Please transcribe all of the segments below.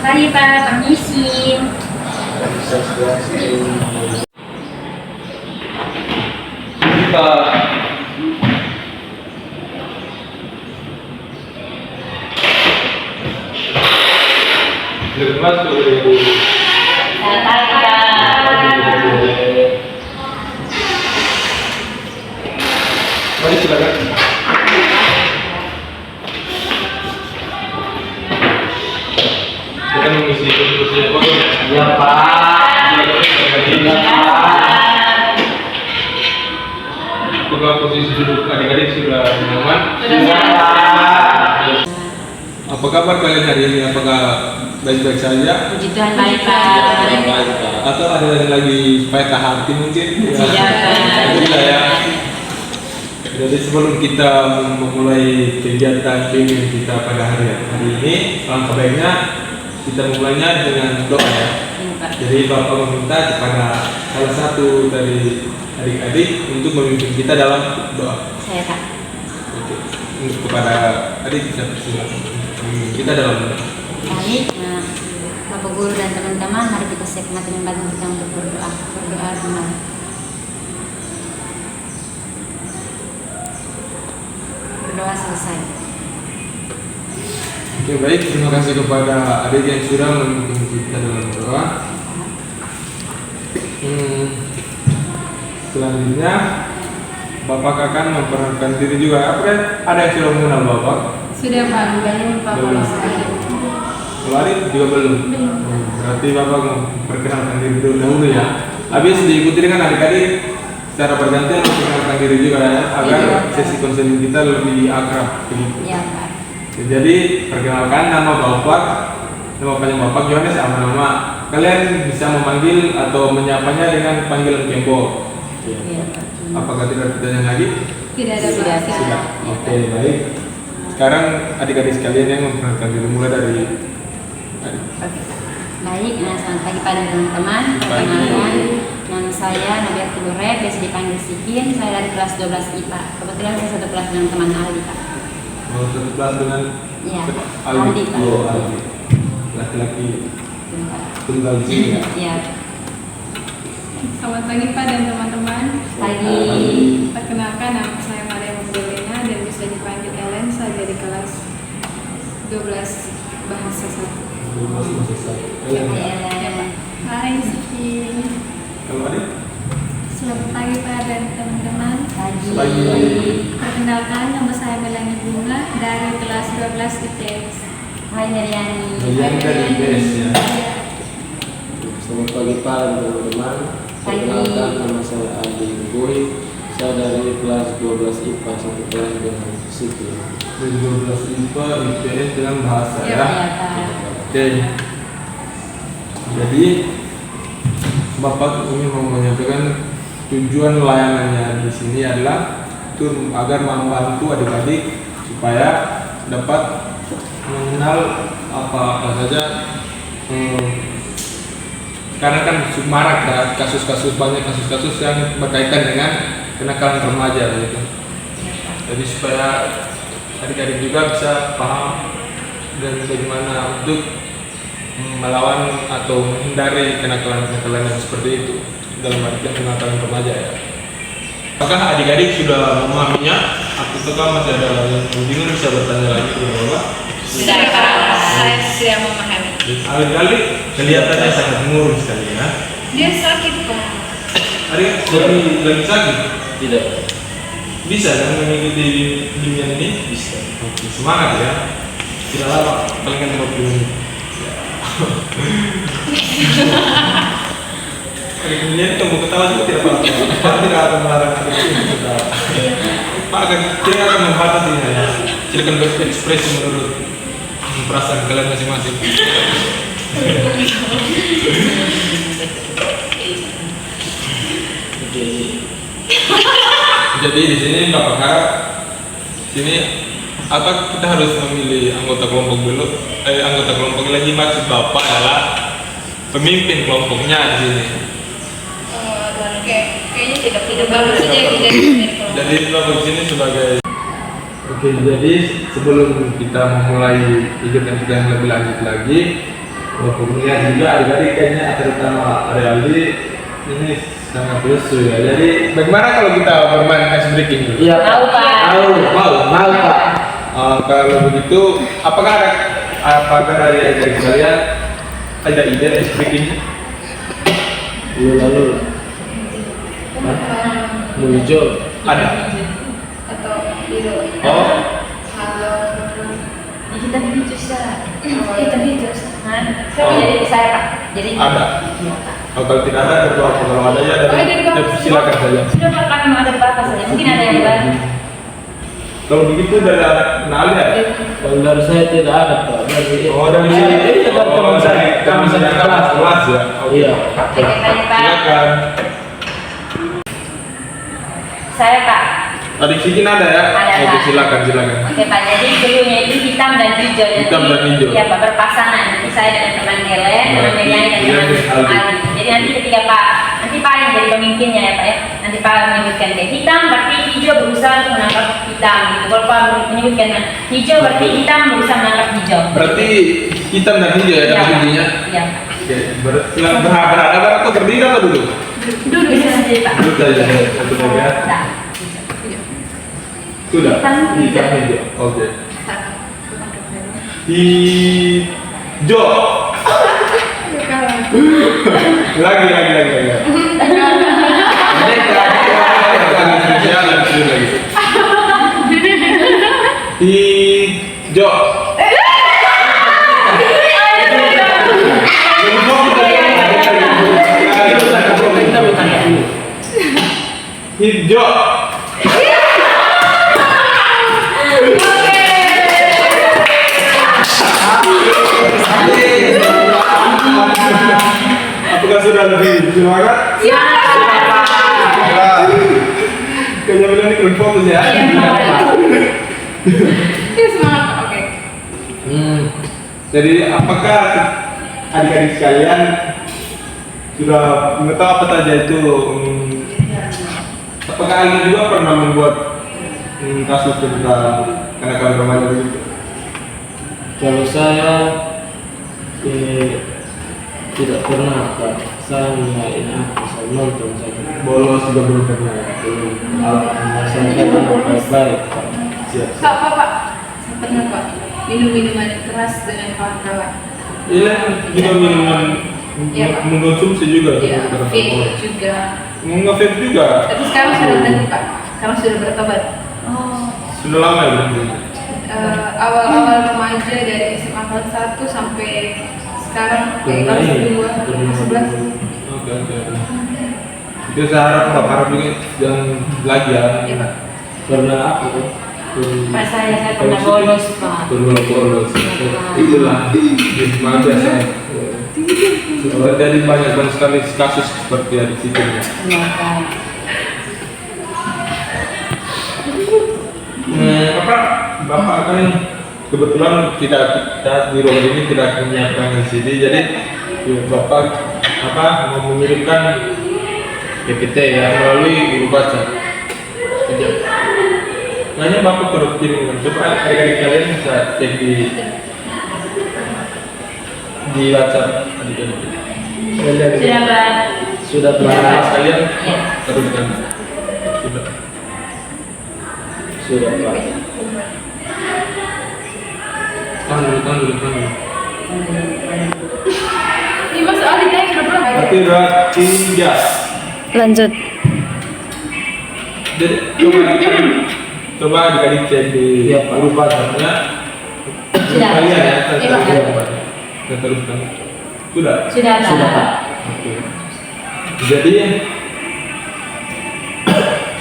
pagi Pak, permisi. Pak. Belum masuk. Selamat pagi Pak. Mari silakan. Kita mengisi kursi apa? Ya Pak. Ya Apakah posisi duduk adik-adik sudah nyaman? Sudah. Apa kabar kalian hari ini? Apakah baik-baik saja? Puji Tuhan baik Pak. Atau ada lagi supaya hati mungkin? Iya Pak. Alhamdulillah ya. Jadi sebelum kita memulai kegiatan bimbing kita pada hari ini, alangkah baiknya kita mulainya dengan doa ya. Jadi Bapak meminta kepada salah satu dari adik-adik untuk memimpin kita dalam doa. Saya Pak. Oke. Untuk kepada adik kita persilakan memimpin kita dalam doa. Baik, Bapak Guru dan teman-teman, mari kita sekmati membantu kita untuk berdoa. Berdoa kembali. Berdoa selesai. Oke baik, terima kasih kepada adik yang sudah memimpin kita dalam doa. Selanjutnya Bapak akan memperkenalkan diri juga. Ada yang sudah mengenal Bapak? Sudah Pak, belum Pak Belum. Kalau adik juga belum? Berarti Bapak memperkenalkan diri dulu ya. Habis diikuti dengan adik-adik secara bergantian memperkenalkan diri juga ya, agar Iya. sesi konseling kita lebih akrab begitu. Iya Pak. Jadi perkenalkan nama Bapak, nama panjang Bapak Yohanes nama. Kalian bisa memanggil atau menyapanya dengan panggilan Kembo. Iya Pak. Apakah tidak ada pertanyaan lagi? Tidak ada Sudah, Pak. Pak. Oke baik. Sekarang adik-adik sekalian yang memperkenalkan diri mulai dari adik. Oke. Baik, selamat pagi Pak dan teman-teman. Pagi. Perkenalkan, nama saya Nadia Tulurep, biasa dipanggil Sikin. Saya dari kelas 12 IPA. Kebetulan saya satu kelas dengan teman Aldi Pak. Mau satu kelas dengan Iya, Aldi. Aldi, Pak. Oh, Aldi. Laki-laki tunggal di sini ya. Iya. Selamat pagi Pak dan teman-teman. Pagi. Perkenalkan, nama saya Maria Magdalena dan bisa dipanggil Ellen. Saya dari kelas 12 bahasa 1. Iya. Hai Siki. Kalau adik? Selamat pagi Pak dan teman-teman. Pagi. Pagi. Perkenalkan, nama saya Melani Bunga dari kelas 12 IPS. Hai Meriani. Meriani dari IPS ya. Selamat pagi Pak dan teman-teman. Pagi. Perkenalkan, nama saya Adi Boy. Saya dari kelas 12 IPA, satu kelas dengan Siti. Dari 12 IPA IPS dengan bahasa Iya, ya. Iya Pak. Oke. Jadi Bapak ingin mau menyampaikan tujuan layanannya di sini adalah agar membantu adik-adik supaya dapat mengenal apa saja. Karena kan marak ya banyak kasus-kasus yang berkaitan dengan kenakalan remaja gitu. Jadi supaya adik-adik juga bisa paham dan bagaimana untuk melawan atau menghindari kenakalan-kenakalan yang seperti itu dalam artian kenakalan remaja ya. Apakah adik-adik sudah memahaminya? Ataukah masih ada yang bingung bisa bertanya lagi ke Bapak? Sudah Pak, saya sudah memahami. Adik-adik kelihatannya sangat murung sekali ya. Dia sakit Pak. Adik lagi sakit? Tidak. Bisa kan mengikuti bimbingan ini? Bisa. Oke, semangat ya. Tidak lama, paling kan 50 menit. Kemudian kamu ketawa juga tidak apa-apa. Pak tidak akan melarang adik ini ketawa. Pak tidak akan membatasinya ya. Silakan berekspresi menurut perasaan kalian masing-masing. Jadi di sini Bapak harap sini apa kita harus memilih anggota kelompok dulu? Anggota kelompok lagi maksud Bapak adalah pemimpin kelompoknya di sini. Kayaknya tidak bagus saja yang tidak dari kelompok. Jadi Bapak di sini sebagai Oke, jadi sebelum kita memulai kegiatan kita yang lebih lanjut lagi, Kemudian juga adik-adik kayaknya terutama Realdi ini sangat lesu ya. Jadi bagaimana kalau kita bermain ice breaking dulu? Iya, Tahu, Pak. mau Pak. Kalau begitu, apakah dari adik kalian ada ide ice breaking? Lalu hijau. Ada. Atau biru. Oh, Kalau Hitam hijau sah. hitam hijau. Nah, jadi saya Pak. Jadi ada. Iya, Pak. Kalau tidak ada, kalau ada ya ada. Oh, ada di bawah. Ya, silakan saja. Sudah Pak, memang ada di batas saja. Mungkin ada yang baru. Kalau begitu dari kenal ya? Kalau dari saya tidak ada Pak. Oh, dari sini. Iya, Pak, teman saya. Kami satu kelas. Kelas ya. Iya. Oke, tanya Pak. Silakan. Saya Pak. Tadi sini ada ya? Ada, Oke, Pak. silakan. Oke Pak, jadi dulunya itu hitam dan hijau. Hitam dan hijau. Ya Pak, berpasangan. Jadi saya dengan teman Helen, teman Meliani dan Iya, teman Aldi. Aldi. Jadi nanti ketika nanti Pak yang jadi pemimpinnya ya Pak ya. Nanti Pak menyebutkan kayak hitam, berarti hijau berusaha untuk menangkap hitam. Gitu. Kalau Pak menyebutkan hijau, berarti hitam berusaha menangkap hijau. Berarti hitam dan hijau ya Iya, dalam Pak. intinya? Iya. Oke, silakan berhadapan atau berdiri atau duduk? Duduk bisa sendiri Pak. Duduk saja. Satu saja. Nah, Sudah. Hitam, Hitam hijau. hijau. Oke. Hijau. Lagi. Hijau. Hijau. Apakah sudah lebih semangat? Kayaknya bilang ini kurang fokus ya. Iya semangat. Oke. Jadi apakah adik-adik sekalian sudah mengetahui apa saja itu? Apakah Aldi juga pernah membuat kasus tentang kenakalan remaja begitu? Kalau saya tidak pernah Pak. Saya main apa? Saya nonton saja. Bolos juga belum pernah ya? Belum. Saya kan anak baik-baik Pak. Siap. Pak. Saya pernah Pak minum minuman keras dengan kawan-kawan. Iya, juga minuman Iya, Pak. mengkonsumsi juga. Iya, Karena vape alkohol. juga. Nge-vape juga. Tapi sekarang sudah berhenti Pak. Sekarang sudah bertobat. Sudah lama ya berhenti. Awal-awal remaja dari SMA kelas 1 sampai sekarang kelas 2, kelas 11. Oke. Itu saya harap juga jangan belajar. Iya Pak. Karena aku Pak. Pak saya pernah bolos Pak. Bolos. Itulah memang biasa. Terjadi banyak sekali kasus seperti yang di situ. Iya Pak. Bapak kan kebetulan kita di ruang ini tidak menyiapkan LCD, jadi Bapak mau mengirimkan PPT ya melalui guru baca. Makanya Bapak perlu kirimkan. Coba adik-adik kalian bisa cek di WhatsApp adik-adik. Sudah Pak. Sudah Kelas Pak. kalian Iya. teruskan. Sudah. Sudah Pak. Tahan dulu. Ini Mas Ali kayaknya sudah pernah. Berarti 3. Lanjut. Jadi coba adik-adik cek di Iya, Pak. guru bacanya. Sudah. Kalian ya, Iya, Pak. kita teruskan. Sudah. Sudah Pak. Sudah, Pak. Oke. Jadi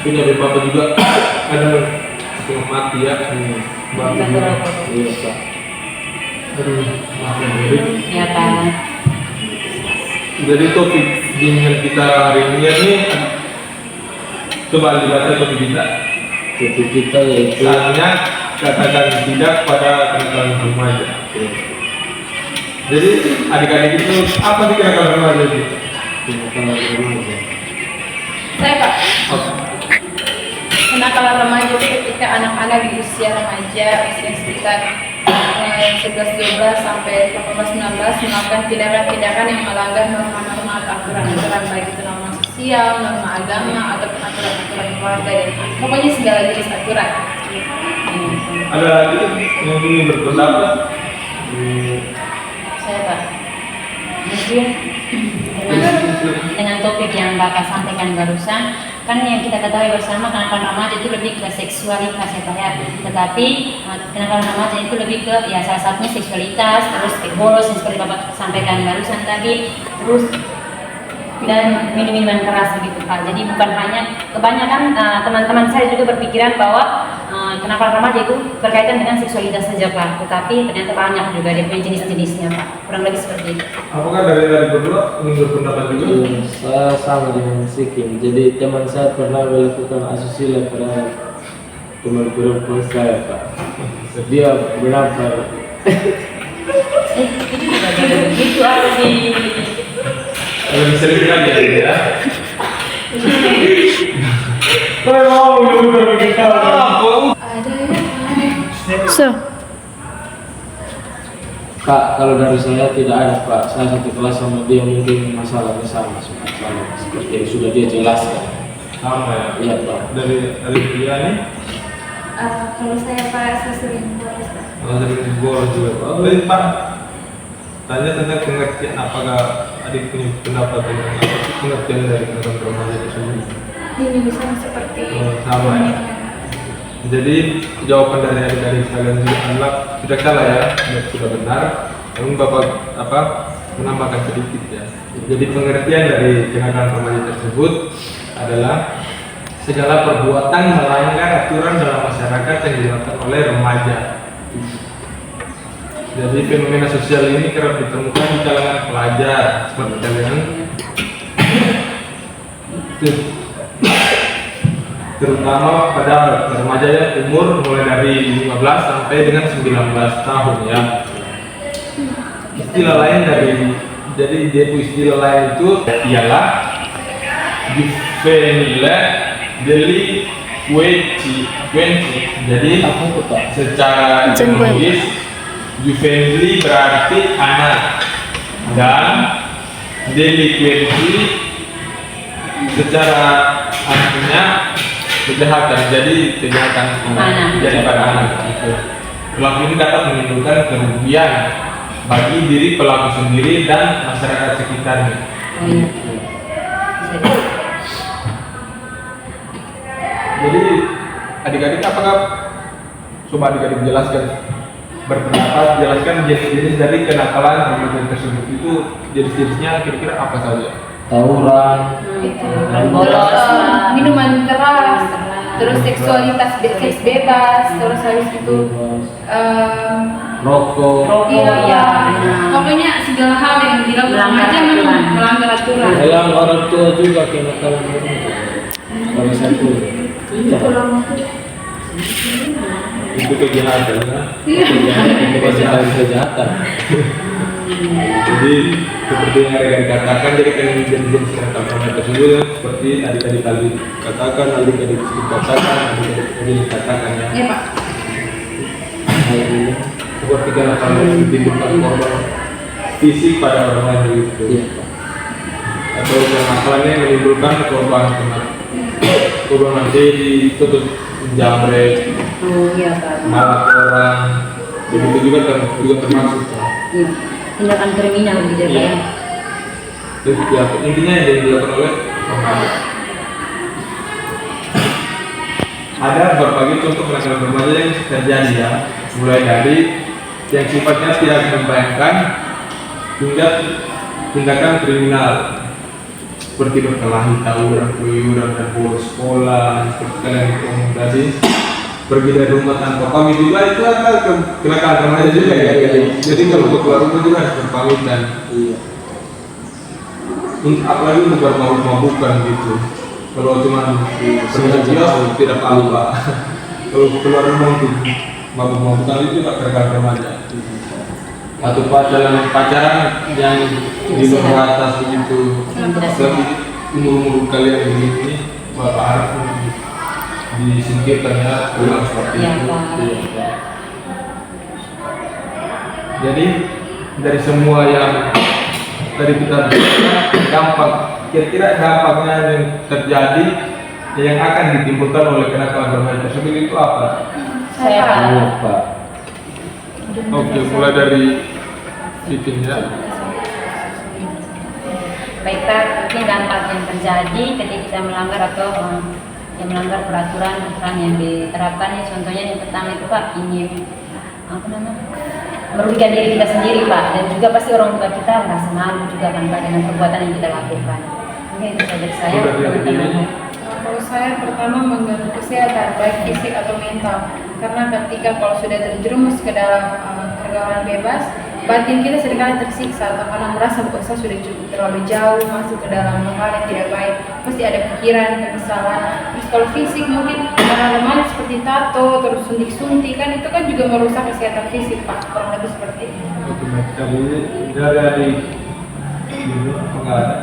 punya bapak juga ada setengah mati ya. Bapak. Iya Pak. Aduh, maaf ya, Dewi. Iya Pak. Jadi topik dengan kita hari ini coba dibaca topik kita. Topik kita yaitu Misalnya katakan tidak pada kenakalan remaja. Jadi adik-adik itu apa sih kenakalan remaja itu? kenakalan remaja. Saya Pak. Oke. Kenakalan remaja itu ketika anak-anak di usia remaja, usia sekitar 11-12 sampai 18-19 melakukan tindakan-tindakan yang melanggar norma-norma atau aturan-aturan baik itu norma sosial, norma agama, ataupun aturan-aturan keluarga dan pokoknya segala jenis aturan. Ada lagi yang ingin berpendapat? Saya Pak, mungkin dengan topik yang Bapak sampaikan barusan, kan yang kita ketahui bersama kenakalan remaja itu lebih ke seksualitas ya Pak ya. Tetapi kenakalan remaja itu lebih ke ya salah satunya seksualitas, terus bolos yang seperti Bapak sampaikan barusan tadi, terus dan minuman keras begitu Pak. Jadi bukan hanya kebanyakan teman-teman saya juga berpikiran bahwa kenakalan remaja itu berkaitan dengan seksualitas saja Pak, tetapi ternyata banyak juga dia punya jenis-jenisnya Pak. Kurang lebih seperti itu. Apakah dari berdua ingin berpendapat juga? Iya, saya sama dengan Sikim. Jadi teman saya pernah melakukan asusila terhadap teman perempuan saya, Pak. Dia menampar. Itu juga jadi begitu ada di Lebih sering lagi ya. Kalau mau begitu. So, Pak, kalau dari saya tidak ada, Pak. Saya satu kelas sama dia mungkin masalahnya sama seperti yang sudah dia jelaskan. Sama ya. Iya, Pak. Dari dia nih. kalau saya Pak, saya sering bolos Pak. Kalau dari bolos juga Pak. Baik Pak. Tanya tentang pengertian apakah adik punya pendapat tentang apa sih pengertian dari kenakalan remaja tersebut? Ini misalnya seperti Sama ya. Jadi jawaban dari adik-adik sekalian juga adalah tidak salah ya, sudah benar. Namun Bapak menambahkan sedikit ya. Jadi pengertian dari kenakalan remaja tersebut adalah segala perbuatan melanggar aturan dalam masyarakat yang dilakukan oleh remaja. Jadi fenomena sosial ini kerap ditemukan di kalangan pelajar seperti kalian, terutama pada remaja yang umur mulai dari 15 sampai dengan 19 tahun ya. Istilah lain jadi istilah lain itu ialah juvenile delinquency. Jadi secara ekonomis juvenile berarti anak dan delinquency secara artinya kejahatan, jadi kejahatan daripada anak itu. Pelaku ini dapat menimbulkan kerugian bagi diri pelaku sendiri dan masyarakat sekitarnya. Jadi adik-adik apakah coba adik-adik jelaskan berpendapat jelaskan jenis-jenis dari kenakalan remaja tersebut itu jenis-jenisnya kira-kira apa saja? Tawuran, bolos, minuman keras, terus seksualitas seks bebas, terus habis itu rokok, iya, pokoknya segala hal yang dilakukan remaja memang melanggar aturan. yang orang tua juga kenakalan remaja. Salah satu. Iya. Itu kejahatan ya. Kejahatan. Jadi seperti yang adik-adik katakan, jadi kan jenis-jenis kenakalan remaja tersebut seperti adik-adik tadi katakan, adik-adik katakan ya. Iya Pak. Seperti kenakalan yang ditimbulkan korban fisik pada orang lain itu. Iya. Atau kenakalannya yang menimbulkan korban nanti ditutup jambret, iya Pak. malak orang, begitu juga termasuk. Iya. Tindakan kriminal gitu ya. Jadi ya, intinya yang dilakukan oleh remaja. Ada berbagai contoh kenakalan remaja yang terjadi ya, mulai dari yang sifatnya tidak membayangkan hingga tindakan kriminal seperti berkelahi, tawuran, keluyuran, dan bolos sekolah seperti kalian ngomong tadi, pergi dari rumah tanpa pamit juga itu adalah kenakalan remaja juga ya. Jadi kalau untuk keluar rumah juga harus berpamit dan apalagi untuk bermabuk-mabukan gitu. Kalau cuma pergi jauh tidak apa-apa. Kalau keluar rumah untuk mabuk-mabukan itu juga kenakalan remaja. Atau pacaran yang di luar batas begitu, tapi umur kalian begini, bapak harap disingkirkan ya, seperti itu. Jadi dari semua yang tadi kita bicara, dampak kira-kira dampaknya yang terjadi yang akan ditimbulkan oleh kenakalan remaja tersebut itu apa? Saya Pak. Pak. Oke, mulai dari Pipin ya. Baik Pak, mungkin dampak yang terjadi ketika kita melanggar atau yang melanggar peraturan yang diterapkan ya, contohnya yang pertama itu Pak, ingin apa namanya, merugikan diri kita sendiri Pak, dan juga pasti orang tua kita merasa malu juga kan Pak dengan perbuatan yang kita lakukan. Mungkin itu saja dari saya. teman-teman. Kalau saya pertama mengganggu kesehatan baik fisik atau mental, karena ketika kalau sudah terjerumus ke dalam pergaulan bebas, batin kita seringkali tersiksa atau karena merasa bahwa saya sudah cukup terlalu jauh masuk ke dalam hal yang tidak baik, pasti ada pikiran, penyesalan. Terus kalau fisik mungkin karena remaja seperti tato, terus suntik-suntik kan itu kan juga merusak kesehatan fisik Pak, kurang lebih seperti itu. Oke, baik. Kamu dari adik dulu apa nggak ada?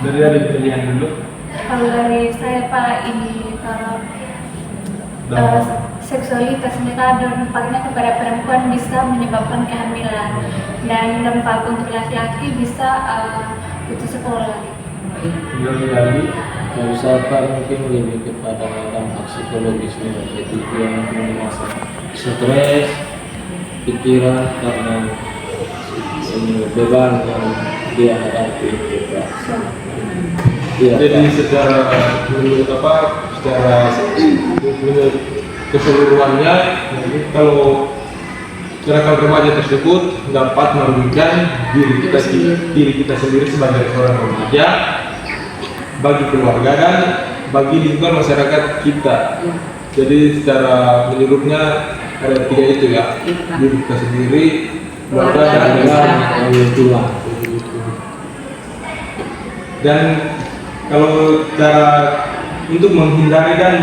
Dari adik pilihan dulu. Kalau dari saya Pak, ini kalau seksualitasnya dampaknya kepada perempuan bisa menyebabkan kehamilan, dan dampak untuk laki-laki bisa putus sekolah. Dari Kalau saya Pak mungkin lebih kepada dampak psikologisnya, jadi dia mungkin merasa stres, pikiran karena beban yang dia hadapi itu Pak. Iya, jadi Pak. secara menurut apa? Secara menurut keseluruhannya, jadi kalau kenakalan remaja tersebut dapat merugikan diri kita sendiri sebagai seorang remaja, bagi keluarga dan bagi lingkungan masyarakat kita. Jadi secara menyeluruhnya ada 3 itu ya, diri kita sendiri, keluarga dan lingkungan. Dan kalau cara untuk menghindari dan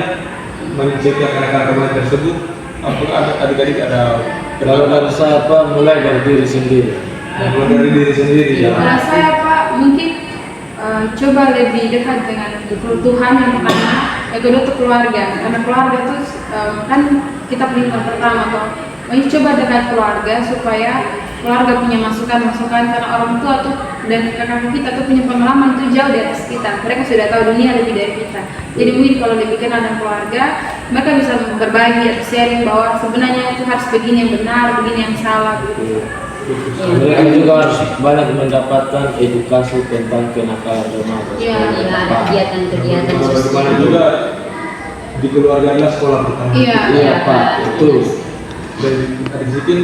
mencegah kenakalan remaja tersebut, apakah adik-adik ada Kalau dari saya Pak, mulai dari diri sendiri. mulai dari diri sendiri ya? Kalau saya Pak mungkin coba lebih dekat dengan Tuhan yang pertama, yang kedua itu keluarga, karena keluarga itu kan kita lingkungan pertama toh. Coba dekat keluarga supaya keluarga punya masukan-masukan, karena orang tua tuh dan kakak kita tuh punya pengalaman tuh jauh di atas kita, mereka sudah tahu dunia lebih dari kita. Jadi mungkin kalau lebih kenal dengan keluarga, mereka bisa berbagi atau sharing bahwa sebenarnya itu harus begini yang benar, begini yang salah gitu. Mereka juga harus banyak mendapatkan edukasi tentang kenakalan remaja. Iya, Kegiatan-kegiatan Bagaimana sosial. juga di keluarga adalah sekolah pertama. Iya. Iya Pak, itu. Dan adik Zikin,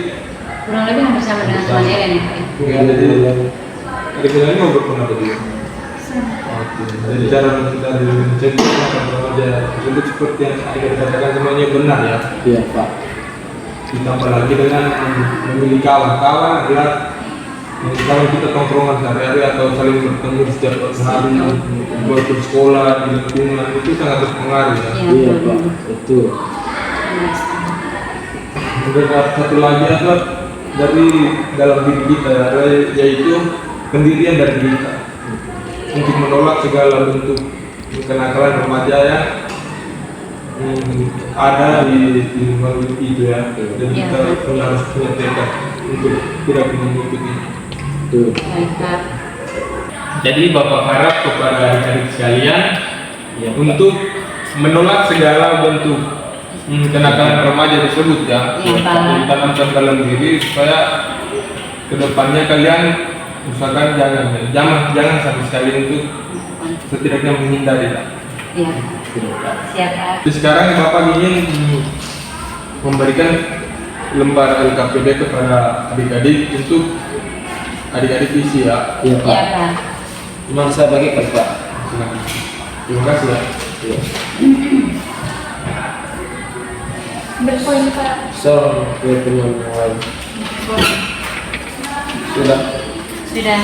Kurang lebih hampir sama dengan teman Ellen ya Pak. ya, jadi adik ini mau berpengaruh tadi. Oke. Jadi cara dari mencegah kenakalan remaja tersebut seperti yang adik katakan semuanya benar ya. Iya Pak. Ditambah lagi dengan memilih kawan-kawan adalah kawan kita tongkrongan sehari-hari atau saling bertemu di setiap hari, buat di sekolah, di lingkungan itu sangat berpengaruh ya. Iya Pak, itu. Kemudian satu lagi adalah dari dalam diri kita, yaitu pendirian dari kita untuk menolak segala bentuk kenakalan remaja yang ada di lingkungan itu ya. Dan kita pun harus punya tekad untuk tidak mengikuti. Itu. Baik Pak. Jadi Bapak harap kepada adik-adik sekalian Iya, Pak. untuk menolak segala bentuk kenakalan remaja tersebut ya. Iya, Pak. Ditanamkan dalam diri supaya kedepannya kalian usahakan jangan sampai sekali untuk setidaknya menghindari ya. Iya. Siap Pak. Jadi sekarang Bapak ingin memberikan lembar LKPD kepada adik-adik untuk adik-adik isi ya. Iya Pak. Iya Pak. Cuma saya bagikan Pak. Silakan. Terima kasih ya. Iya. Berpoin Pak. So, ke teman yang lain. Sudah. Sudah.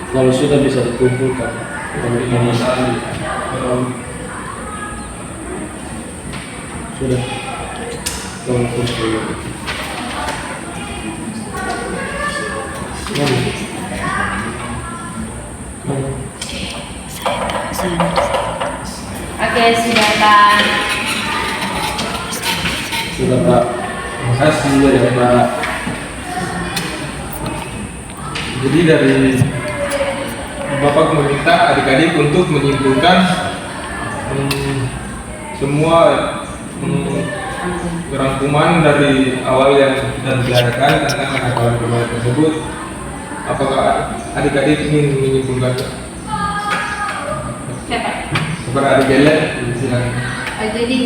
Kalau sudah bisa dikumpulkan. Sudah. Kalau kumpul. Oke, sudah Pak. Sudah Pak. Terima kasih Ya Pak. Jadi dari Bapak meminta adik-adik untuk menyimpulkan semua rangkuman dari awal yang kita bicarakan tentang kenakalan remaja tersebut. Apakah adik-adik ingin menyimpulkan? Siapa? Kepada adik Ellen, silakan. Jadi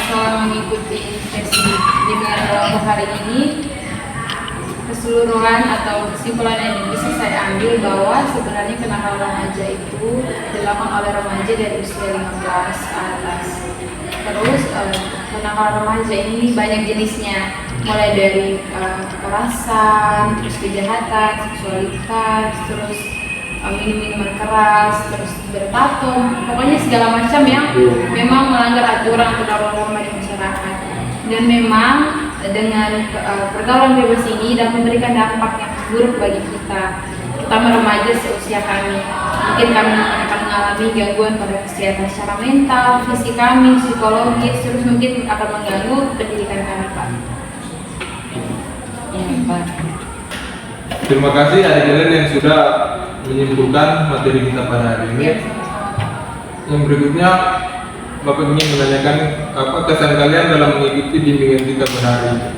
selama mengikuti sesi dengan kelompok hari ini, keseluruhan atau kesimpulan yang bisa saya ambil bahwa sebenarnya kenakalan remaja itu dilakukan oleh remaja dari usia 15 atas. Terus kenakalan remaja ini banyak jenisnya, mulai dari kekerasan, terus kejahatan, seksualitas, terus minum-minuman keras, terus bertato, pokoknya segala macam yang memang melanggar aturan norma di masyarakat. Dan memang dengan pergaulan bebas ini dapat memberikan dampak yang buruk bagi kita, terutama remaja seusia kami. Mungkin kami akan mengalami gangguan pada kesehatan secara mental, fisik kami, psikologis, terus mungkin akan mengganggu pendidikan kami, Pak. Ya, Pak. Terima kasih adik Ellen yang sudah menyimpulkan materi kita pada hari ini. Ya, Yang berikutnya, Bapak ingin menanyakan apa kesan kalian dalam mengikuti bimbingan kita pada hari ini.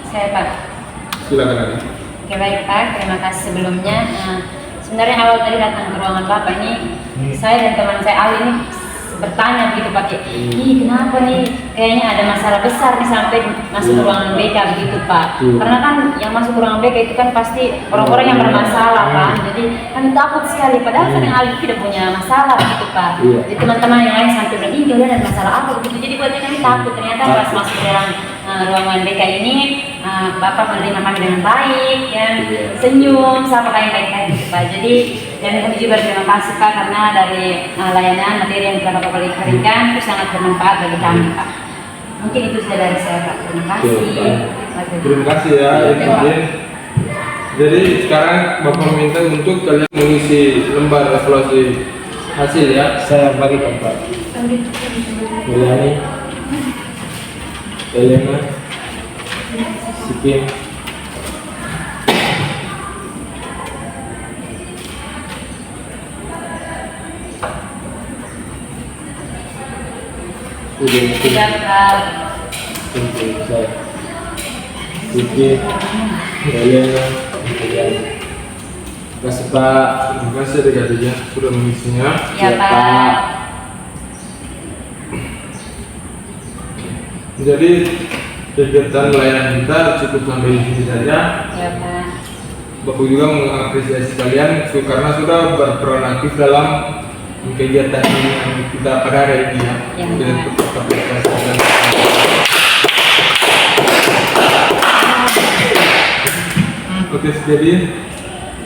saya Pak. Silakan adik. Oke baik Pak, terima kasih sebelumnya. Sebenarnya awal tadi datang ke ruangan Bapak ini, saya dan teman saya Ali ini bertanya begitu Pak, ih kenapa nih kayaknya ada masalah besar nih sampai masuk ke ruangan BK begitu Pak. Karena kan yang masuk ke ruangan BK itu kan pasti orang-orang yang bermasalah kan, jadi kami takut sekali. Padahal kan yang Ali tidak punya masalah begitu Pak. Jadi teman-teman yang lain sampai bilang, ih kalian ada masalah apa begitu. Jadi buatnya kami takut. Ternyata pas masuk ke dalam ruangan BK ini, Bapak menerima kami dengan baik, ya, senyum, sapa kami baik-baik gitu Pak. Jadi dan kami juga terima kasih Pak karena dari layanan materi yang telah Bapak berikan itu sangat bermanfaat bagi kami Pak. Mungkin itu sudah dari saya Pak. Terima kasih. Terima kasih ya Ibu. Jadi sekarang Bapak minta untuk kalian mengisi lembar evaluasi hasil ya. Saya bagikan Pak. Melani, Elena, Sikim, udah mungkin Sudah Pak. untuk saya. Sikim, Elena, Melani. Terima kasih Pak. Terima kasih adik-adik ya sudah mengisinya. Ya Ya, Pak. Jadi kegiatan layanan kita cukup sampai di sini saja. Ya Pak. Bapak juga mengapresiasi kalian karena sudah berperan aktif dalam kegiatan ini yang kita pada hari ini ya. Ya, Kita Pak. tetap apresiasi kalian. Oke, jadi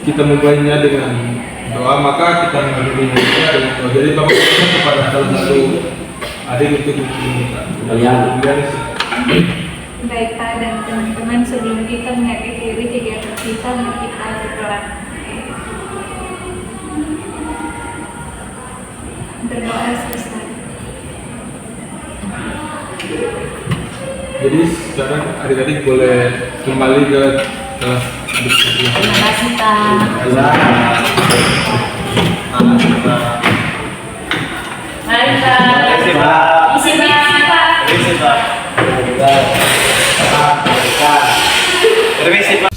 kita memulainya dengan doa, maka kita mengakhirinya dengan doa. Jadi Bapak berdoa kepada salah satu adik untuk kita. Kalian. Baik Pak dan teman-teman, sebelum kita mengakhiri kegiatan kita, mari kita berdoa. Berdoa selesai. Jadi sekarang adik-adik boleh kembali ke kelas diskusi. Terima kasih Pak. Mari Pak. Isi Pak. Permisi Pak.